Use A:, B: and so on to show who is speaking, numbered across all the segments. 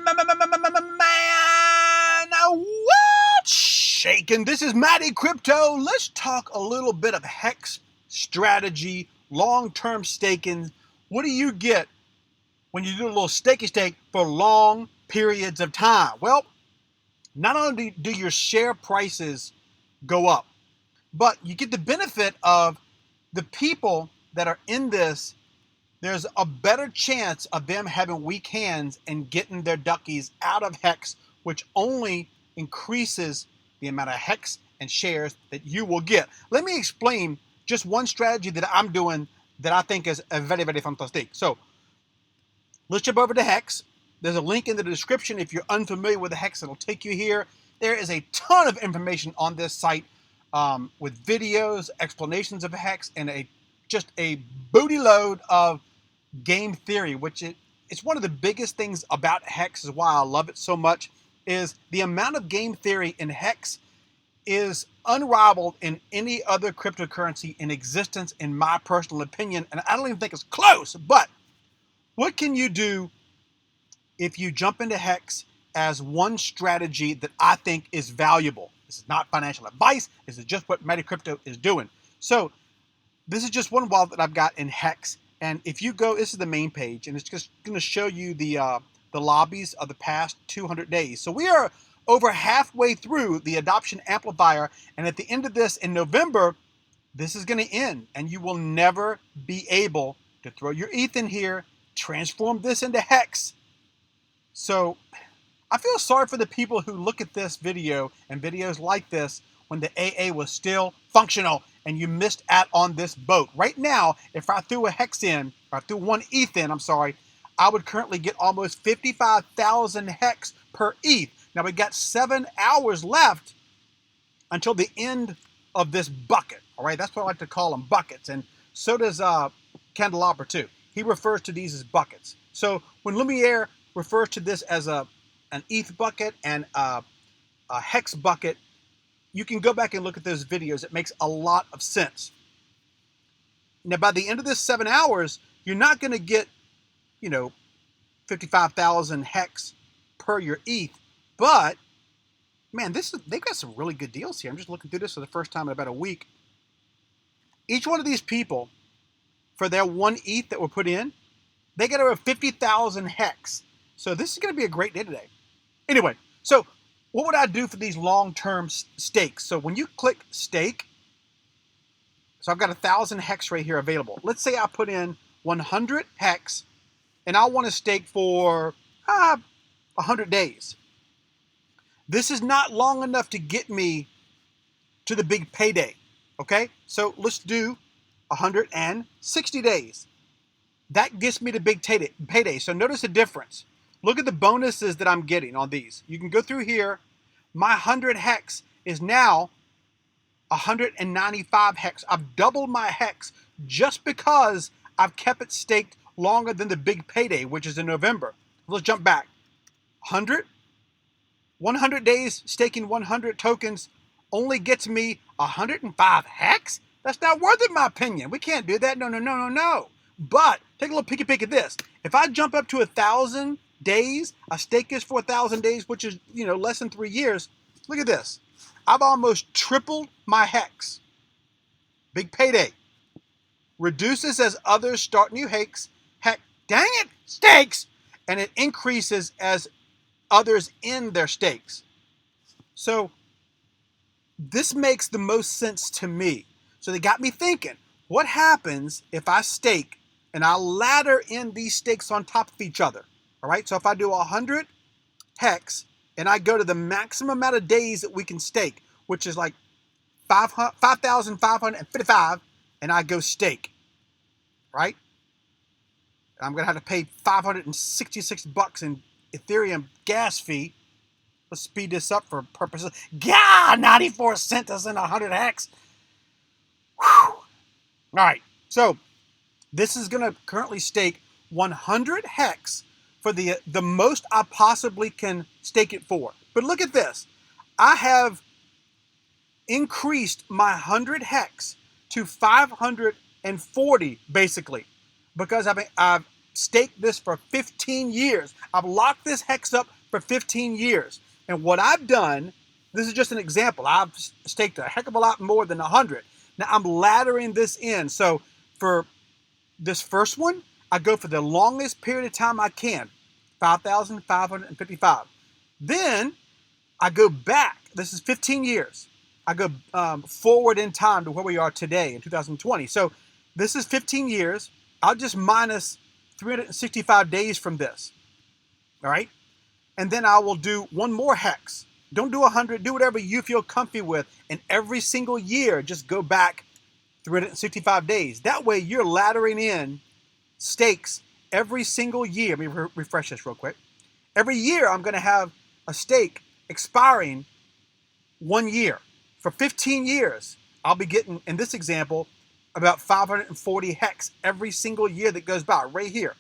A: Man, what's shaking? This is Matty Crypto. Let's talk a little bit of HEX strategy, long-term staking. What do you get when you do a little stakey stake for long periods of time? Well, not only do your share prices go up, but you get the benefit of the people that are in this. There's a better chance of them having weak hands and getting their duckies out of HEX, which only increases the amount of HEX and shares that you will get. Let me explain just one strategy that I'm doing that I think is a very, very fantastic. So let's jump over to HEX. There's a link in the description. If you're unfamiliar with the HEX, it'll take you here. There is a ton of information on this site with videos, explanations of HEX, and just a booty load of game theory, which it's one of the biggest things about HEX, is why I love it so much, is the amount of game theory in HEX is unrivaled in any other cryptocurrency in existence, in my personal opinion, and I don't even think it's close. But what can you do if you jump into HEX as one strategy that I think is valuable? This is not financial advice. This is just what Matty Crypto is doing. So this is just one wallet that I've got in HEX. And if you go, this is the main page, and it's just going to show you the lobbies of the past 200 days. So we are over halfway through the adoption amplifier, and at the end of this in November, this is going to end, and you will never be able to throw your ETH in here, transform this into HEX. So I feel sorry for the people who look at this video and videos like this when the AA was still functional and you missed out on this boat. Right now, if I threw a HEX in, or I threw one ETH in, I would currently get almost 55,000 HEX per ETH. Now we got 7 hours left until the end of this bucket. All right, that's what I like to call them, buckets. And so does Candelabra too. He refers to these as buckets. So when Lumiere refers to this as an ETH bucket and a HEX bucket, you can go back and look at those videos. It makes a lot of sense. Now, by the end of this 7 hours, you're not going to get, 55,000 HEX per your ETH. But, man, they've got some really good deals here. I'm just looking through this for the first time in about a week. Each one of these people, for their one ETH that were put in, they get over 50,000 HEX. So this is going to be a great day today. Anyway, so what would I do for these long-term stakes? So when you click stake, so I've got 1,000 HEX right here available. Let's say I put in 100 HEX and I want to stake for 100 days. This is not long enough to get me to the big payday, okay? So let's do 160 days. That gets me to big payday. So notice the difference. Look at the bonuses that I'm getting on these. You can go through here. My 100 HEX is now 195 HEX. I've doubled my HEX just because I've kept it staked longer than the big payday, which is in November. Let's jump back. 100 days staking 100 tokens only gets me 105 HEX? That's not worth it in my opinion. We can't do that. No. But take a little peek at this. If I jump up to 1,000 days, I stake this for 1,000 days, which is, less than 3 years. Look at this. I've almost tripled my HEX. Big payday. Reduces as others start new HEX. Dang it, stakes! And it increases as others end their stakes. So this makes the most sense to me. So they got me thinking, what happens if I stake and I ladder in these stakes on top of each other? All right, so if I do 100 HEX and I go to the maximum amount of days that we can stake, which is like 5,555, and I go stake, right? I'm going to have to pay $566 in Ethereum gas fee. Let's speed this up for purposes. 94 cents in 100 HEX. Whew. All right, so this is going to currently stake 100 HEX for the most I possibly can stake it for. But look at this. I have increased my 100 HEX to 540 basically, because I've staked this for 15 years. I've locked this HEX up for 15 years. And what I've done, this is just an example. I've staked a heck of a lot more than 100. Now I'm laddering this in. So for this first one, I go for the longest period of time I can, 5,555. Then I go back. This is 15 years. I go forward in time to where we are today in 2020. So this is 15 years. I'll just minus 365 days from this. All right. And then I will do one more HEX. Don't do 100. Do whatever you feel comfy with. And every single year, just go back 365 days. That way you're laddering in stakes every single year. Let me refresh this real quick. Every year I'm going to have a stake expiring 1 year. For 15 years, I'll be getting, in this example, about 540 HEX every single year that goes by, right here.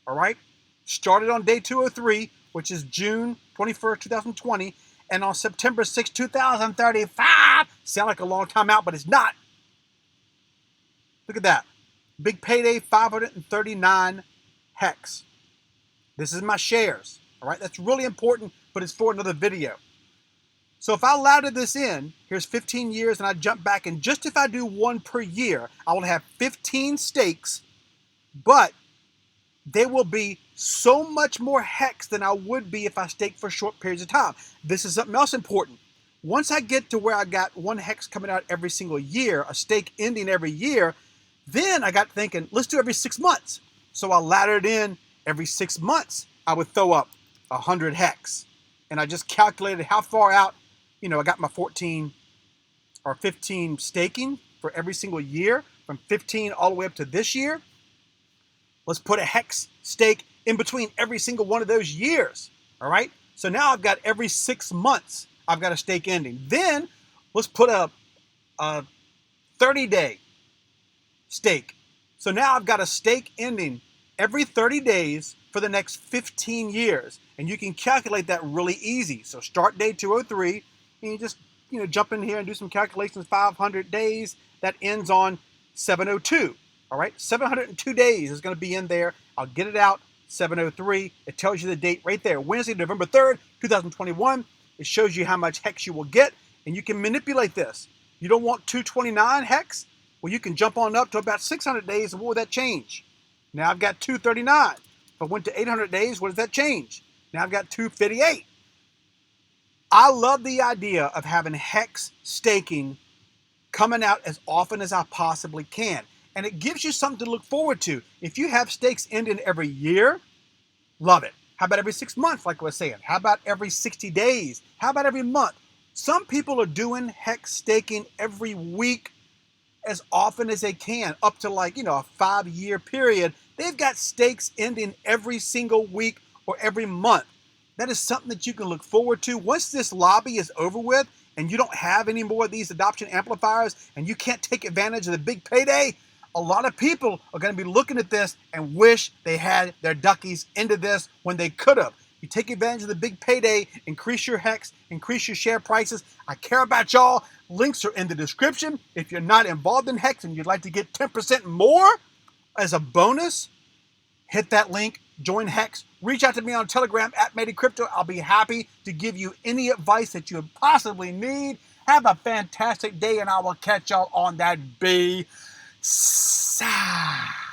A: All right? Started on day 203, which is June 21st, 2020, and on September 6, 2035, sound like a long time out, but it's not. Look at that. Big payday, 539 HEX. This is my shares. All right? That's really important, but it's for another video. So if I ladder this in, here's 15 years, and I jump back, and just if I do one per year, I will have 15 stakes, but they will be so much more HEX than I would be if I staked for short periods of time. This is something else important. Once I get to where I got one HEX coming out every single year, a stake ending every year, then I got thinking, let's do every 6 months. So I laddered in every 6 months. I would throw up 100 HEX. And I just calculated how far out, I got my 14 or 15 staking for every single year, from 15 all the way up to this year. Let's put a HEX stake in between every single one of those years. All right. So now I've got every 6 months, I've got a stake ending. Then let's put a 30-day stake. So now I've got a stake ending every 30 days for the next 15 years. And you can calculate that really easy. So start day 203, and you just jump in here and do some calculations. 500 days, that ends on 702. All right, 702 days is going to be in there. I'll get it out 703. It tells you the date right there, Wednesday, November 3rd, 2021. It shows you how much HEX you will get, and you can manipulate this. You don't want 229 HEX? Well, you can jump on up to about 600 days, and what would that change? Now I've got 239. If I went to 800 days, what does that change? Now I've got 258. I love the idea of having HEX staking coming out as often as I possibly can. And it gives you something to look forward to. If you have stakes ending every year, love it. How about every 6 months, like I was saying? How about every 60 days? How about every month? Some people are doing HEX staking every week as often as they can, up to a 5-year period. They've got stakes ending every single week or every month. That is something that you can look forward to. Once this lobby is over with and you don't have any more of these adoption amplifiers and you can't take advantage of the big payday, a lot of people are going to be looking at this and wish they had their duckies into this when they could have. You take advantage of the big payday, increase your HEX, increase your share prices. I care about y'all. Links are in the description. If you're not involved in HEX and you'd like to get 10% more as a bonus, hit that link, join HEX, reach out to me on Telegram at Matty Crypto. I'll be happy to give you any advice that you possibly need. Have a fantastic day, and I will catch y'all on that B side.